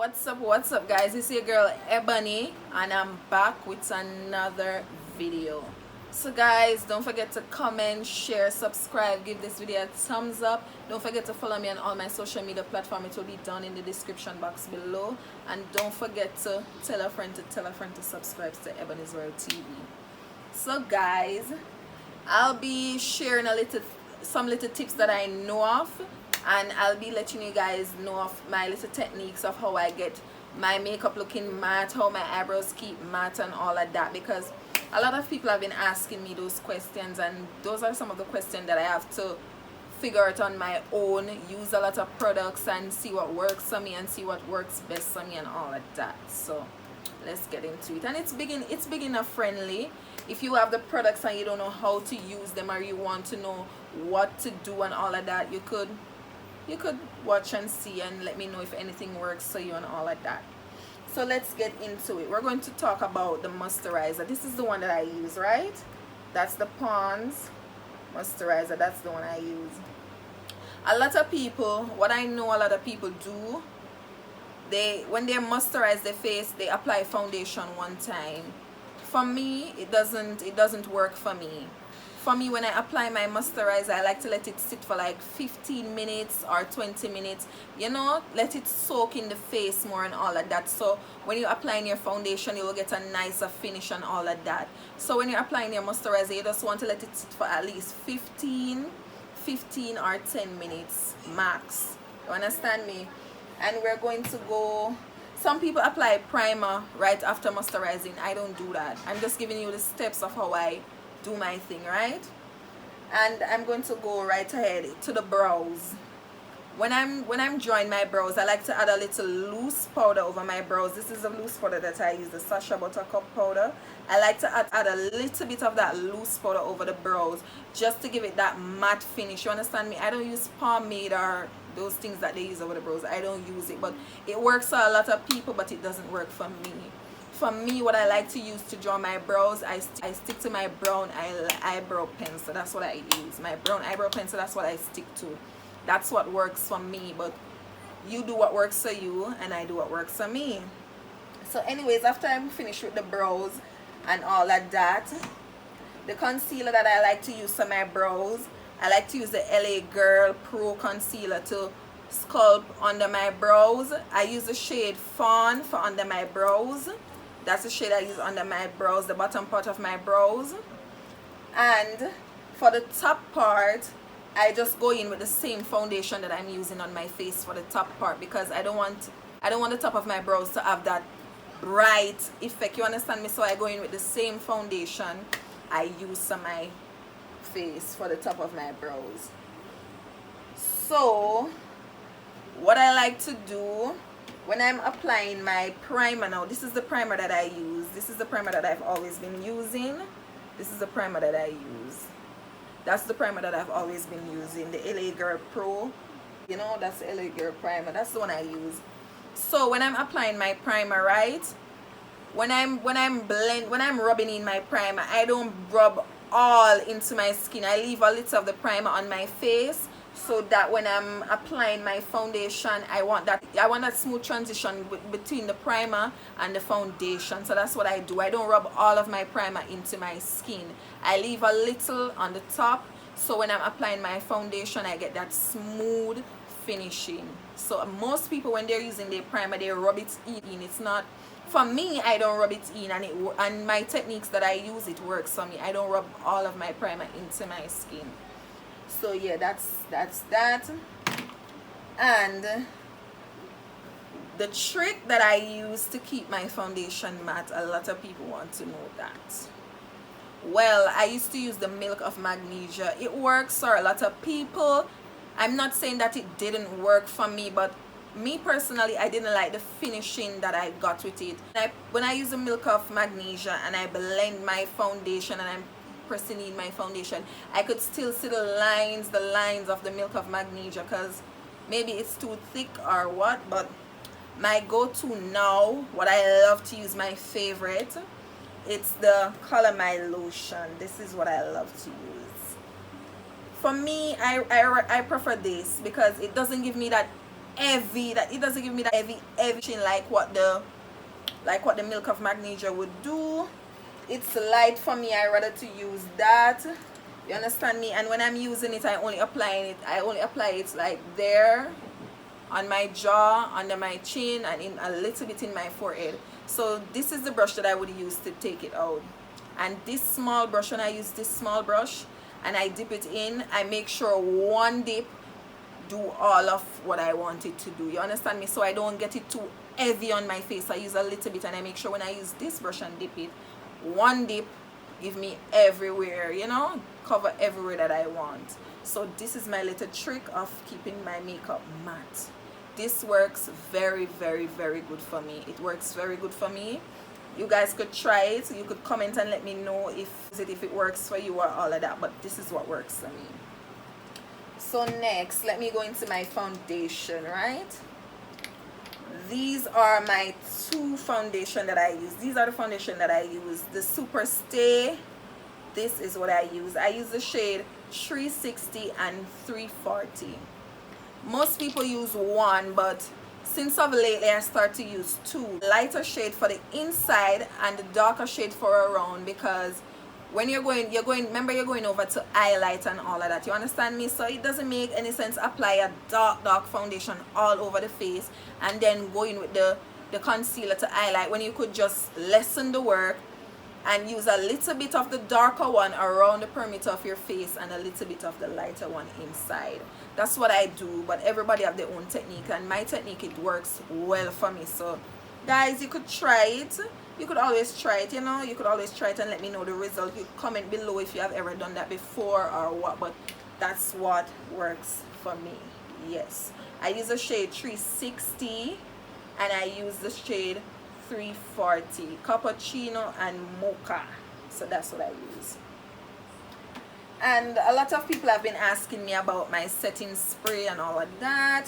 What's up guys, it's your girl Ebony and I'm back with another video. So guys, don't forget to comment, share, subscribe, give this video a thumbs up. Don't forget to follow me on all my social media platforms. It will be down in the description box below. And don't forget to tell a friend to subscribe to Ebony's World TV. So guys, I'll be sharing some little tips that I know of, and I'll be letting you guys know of my little techniques of how I get my makeup looking matte, how my eyebrows keep matte and all of that, because a lot of people have been asking me those questions, and those are some of the questions that I have to figure out on my own, use a lot of products and see what works for me and see what works best for me and all of that. So let's get into it. And it's beginner friendly. If you have the products and you don't know how to use them, or you want to know what to do and all of that, you could watch and see and let me know if anything works for you and all of that. So let's get into it. We're going to talk about the moisturizer. This is the one that I use, right? That's the Pond's moisturizer. That's the one I use. A lot of people, what I know a lot of people do, when they moisturize their face, they apply foundation one time. For me, it doesn't work for me. For me, when I apply my moisturizer, I like to let it sit for like 15 minutes or 20 minutes. You know, let it soak in the face more and all of that. So when you're applying your foundation, you will get a nicer finish and all of that. So when you're applying your moisturizer, you just want to let it sit for at least 15 or 10 minutes max. You understand me? And we're going to go... Some people apply primer right after moisturizing. I don't do that. I'm just giving you the steps of how I do my thing, right? And I'm going to go right ahead to the brows. When I'm drawing my brows, I like to add a little loose powder over my brows. This is a loose powder that I use, the Sacha Buttercup powder. I like to add a little bit of that loose powder over the brows just to give it that matte finish. You understand me? I don't use pomade or those things that they use over the brows. I don't use it, but it works for a lot of people, but it doesn't work for me. For me, what I like to use to draw my brows, I stick to my brown eyebrow pencil. That's what I use. My brown eyebrow pencil, that's what I stick to. That's what works for me, but you do what works for you and I do what works for me. So anyways, after I'm finished with the brows and all of that, the concealer that I like to use for my brows, I like to use the LA Girl Pro Concealer to sculpt under my brows. I use the shade Fawn for under my brows. That's the shade I use under my brows, the bottom part of my brows. And for the top part, I just go in with the same foundation that I'm using on my face for the top part, because I don't want the top of my brows to have that bright effect. You understand me? So I go in with the same foundation I use on my face for the top of my brows. So what I like to do when I'm applying my primer, now this is the primer that I use. This is the primer that I've always been using. This is the primer that I use. That's the primer that I've always been using, the LA Girl Pro. You know, that's the LA Girl primer. That's the one I use. So when I'm applying my primer, right, when I'm rubbing in my primer, I don't rub all into my skin. I leave a little of the primer on my face, so that when I'm applying my foundation, I want that smooth transition between the primer and the foundation. So that's what I do. I don't rub all of my primer into my skin. I leave a little on the top, so when I'm applying my foundation, I get that smooth finishing. So most people, when they're using their primer, they rub it in. It's not, for me, I don't rub it in, and my techniques that I use, it works for me. I don't rub all of my primer into my skin. So yeah, that's that. And the trick that I use to keep my foundation matte, a lot of people want to know that. Well, I used to use the milk of magnesia. It works for a lot of people. I'm not saying that it didn't work for me, but me personally, I didn't like the finishing that I got with it. When I use the milk of magnesia and I blend my foundation and I'm pressing in my foundation, I could still see the lines of the milk of magnesia, because maybe it's too thick or what. But my go-to now, what I love to use, my favorite, it's the Color My Lotion. This is what I love to use. For me, I prefer this because it doesn't give me that heavy, that it doesn't give me that heavy chin like what the milk of magnesia would do. It's light for me. I rather to use that. You understand me? And when I'm using it, I only apply it like there on my jaw, under my chin, and in a little bit in my forehead. So this is the brush that I would use to take it out. And this small brush, when I use this small brush and I dip it in, I make sure one dip do all of what I want it to do. You understand me? So I don't get it too heavy on my face. I use a little bit, and I make sure when I use this brush and dip it, one dip give me everywhere, you know, cover everywhere that I want. So this is my little trick of keeping my makeup matte. This works very, very, very good for me. It works very good for me. You guys could try it. You could comment and let me know if it works for you or all of that, but this is what works for me. So next, let me go into my foundation, right? These are my two foundation that I use. These are the foundation that I use. The Super Stay, this is what I use. I use the shade 360 and 340. Most people use one, but since of lately I start to use two. Lighter shade for the inside and the darker shade for around, because when you're going over to highlight and all of that, you understand me? So it doesn't make any sense apply a dark foundation all over the face and then go in with the concealer to highlight, when you could just lessen the work and use a little bit of the darker one around the perimeter of your face and a little bit of the lighter one inside. That's what I do, but everybody have their own technique, and my technique, it works well for me. So guys, you could try it. You could always try it, you know. You could always try it and let me know the result. You comment below if you have ever done that before or what, but that's what works for me. Yes, I use a shade 360 and I use the shade 340, cappuccino and mocha. So that's what I use. And a lot of people have been asking me about my setting spray and all of that.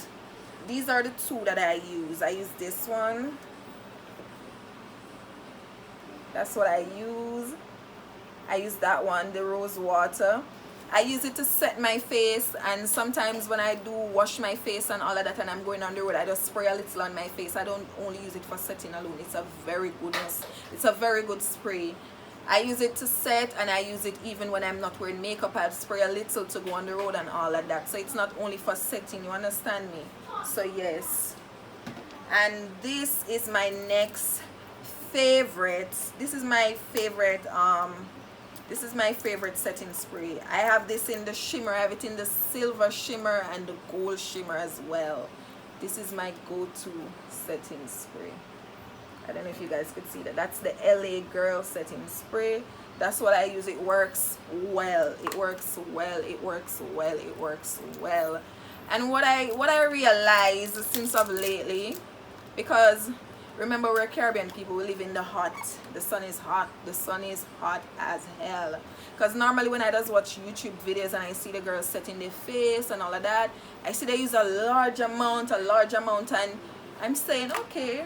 These are the two that I use. I use this one. That's what I use. I use that one, the rose water. I use it to set my face, and sometimes when I do wash my face and all of that and I'm going on the road, I just spray a little on my face. I don't only use it for setting alone. It's a very good spray. I use it to set, and I use it even when I'm not wearing makeup. I'll spray a little to go on the road and all of that. So it's not only for setting, you understand me? So yes. And this is my next favorite. This is my favorite setting spray. I have this in the shimmer. I have it in the silver shimmer and the gold shimmer as well. This is my go-to setting spray. I don't know if you guys could see that. That's the LA Girl setting spray. That's what I use. It works well. It works well. It works well. It works well. And what I realized since of lately, because remember, we're Caribbean people, we live in the hot. The sun is hot. The sun is hot as hell. Because normally when I just watch YouTube videos and I see the girls setting their face and all of that, I see they use a large amount, and I'm saying, okay,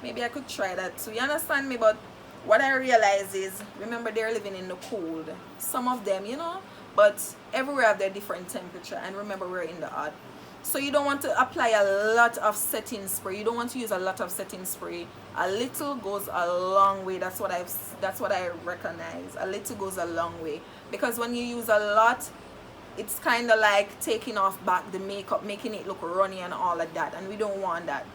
maybe I could try that too. You understand me? But what I realize is, remember, they're living in the cold. Some of them, you know, but everywhere have their different temperature. And remember, we're in the hot. So you don't want to apply a lot of setting spray. You don't want to use a lot of setting spray. A little goes a long way. That's what I recognize. A little goes a long way. Because when you use a lot, it's kind of like taking off back the makeup, making it look runny and all of that. And we don't want that.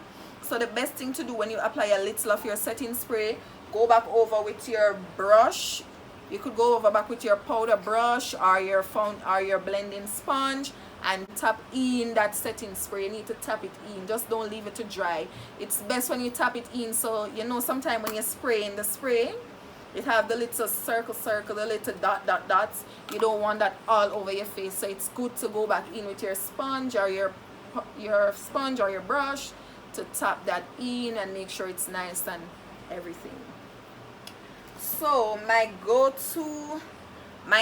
So the best thing to do when you apply a little of your setting spray, go back over with your brush. You could go over back with your powder brush or your blending sponge and tap in that setting spray. You need to tap it in. Just don't leave it to dry. It's best when you tap it in. So you know, sometimes when you're spraying the spray, it have the little circle, the little dots. You don't want that all over your face. So it's good to go back in with your sponge or your brush to tap that in and make sure it's nice and everything. So my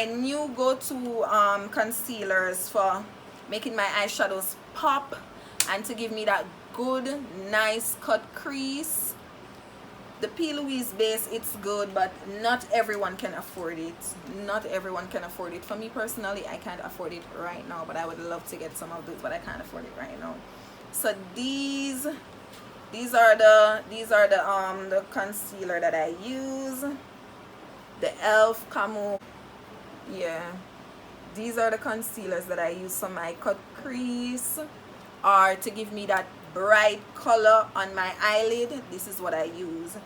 new go-to concealers for making my eyeshadows pop and to give me that good nice cut crease. The P. Louise base, it's good, but not everyone can afford it. Not everyone can afford it. For me personally, I can't afford it right now, but I would love to get some of those, but I can't afford it right now. So these are the concealer that I use, the elf camo. Yeah, these are the concealers that I use for my cut crease or to give me that bright color on my eyelid. This is what I use,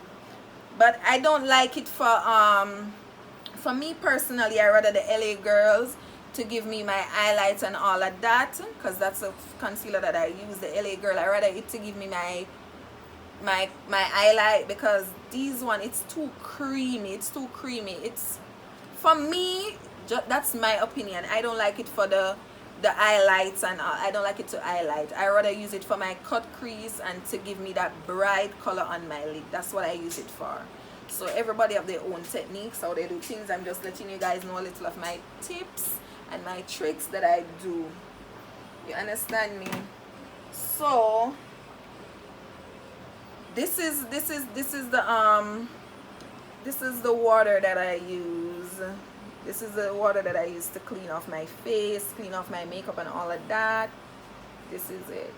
but I don't like it for me personally. I rather the LA Girls to give me my highlights and all of that, because that's a concealer that I use, the LA Girl. I rather it to give me my highlight, because these one, it's too creamy. It's, for me, that's my opinion. I don't like it for the highlights, and I don't like it to highlight. I rather use it for my cut crease and to give me that bright color on my lid. That's what I use it for. So everybody have their own techniques how they do things. I'm just letting you guys know a little of my tips and my tricks that I do. You understand me? So this is the water that I use. This is the water that I use to clean off my face, clean off my makeup and all of that. This is it.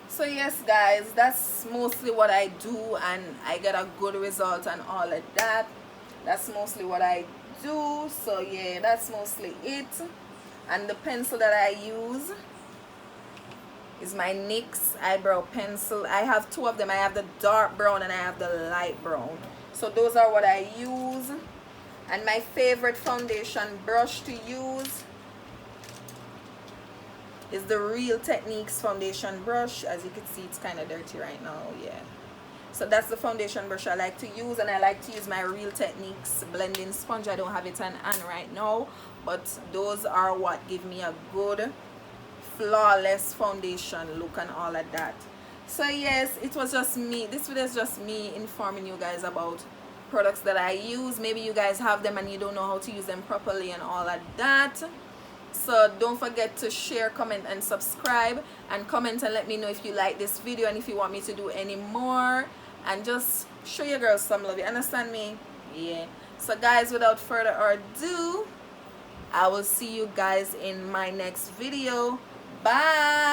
So yes guys, that's mostly what I do, and I get a good result and all of that. That's mostly what I do. So yeah, that's mostly it. And the pencil that I use is my NYX eyebrow pencil. I have two of them. I have the dark brown and I have the light brown. So those are what I use. And my favorite foundation brush to use is the Real Techniques foundation brush. As you can see, it's kind of dirty right now. Yeah, so that's the foundation brush I like to use, and I like to use my Real Techniques blending sponge. I don't have it on right now, but those are what give me a good flawless foundation look and all of that. So yes, it was just me. This video is just me informing you guys about products that I use. Maybe you guys have them and you don't know how to use them properly and all of that. So don't forget to share, comment and subscribe, and comment and let me know if you like this video and if you want me to do any more, and just show your girls some love. You understand me? Yeah. So guys, without further ado, I will see you guys in my next video. Bye.